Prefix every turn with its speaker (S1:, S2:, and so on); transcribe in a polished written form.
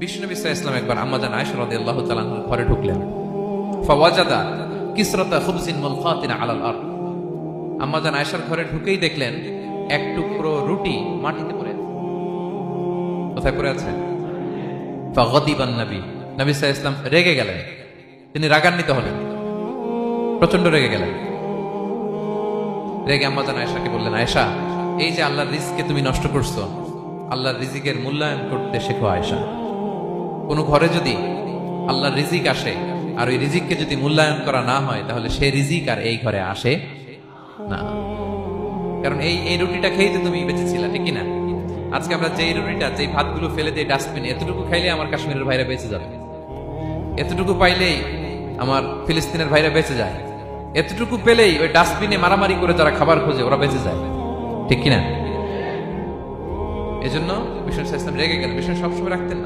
S1: বিষ্ণু ইসলাম একবার আম্মাজান আয়েশা রাদিয়াল্লাহু তাআলা আনহার ঘরে ঢুকলেন। ফাওয়াজাদা কিসরাতা খুবজিন মুলকাতিন আলাল আরদ। আম্মাজান আয়েশার ঘরে ঢুকেই দেখলেন এক টুকরো রুটি মাটিতে পড়ে আছে। কোথায় পড়ে আছে? ফাগাদিবান নবী সাল্লাল্লাহু আলাইহি ওয়াসাল্লাম রেগে গেলেন, তিনি রাগান্বিত হলেন, প্রচন্ড রেগে গেলেন। রেগে আম্মাজান আয়েশাকে বললেন, আয়েশা, এই যে আল্লাহর রিজকে তুমি নষ্ট করছো, আল্লাহর রিজিকের মূল্যায়ন করতে শেখো আয়েশা। কোন ঘরে যদি আল্লাহর রিজিক আসে আর ওই রিজিককে যদি মূল্যায়ন করা না হয়, তাহলে সেই রিজিক আর এই ঘরে আসে না। কারণ এই রুটিটা খেয়েই তো তুমি বেঁচেছিলা, ঠিক না? আজকে আমরা যেই রুটিটা, যেই ভাতগুলো ফেলে দিয়ে ডাস্টবিনে, এতটুকু খাইলে আমার কাশ্মীরের ভাইরা বেঁচে যাবে, এতটুকু পাইলেই আমার ফিলিস্তিনের ভাইরা বেঁচে যায়, এতটুকু পেলেই ওই ডাস্টবিনে মারামারি করে যারা খাবার খোঁজে ওরা বেঁচে যায়, ঠিক কিনা? এজন্য বিষ্ণু ইসলাম রেগে গেলেন। বিষ্ণু সবসময় রাখতেন না।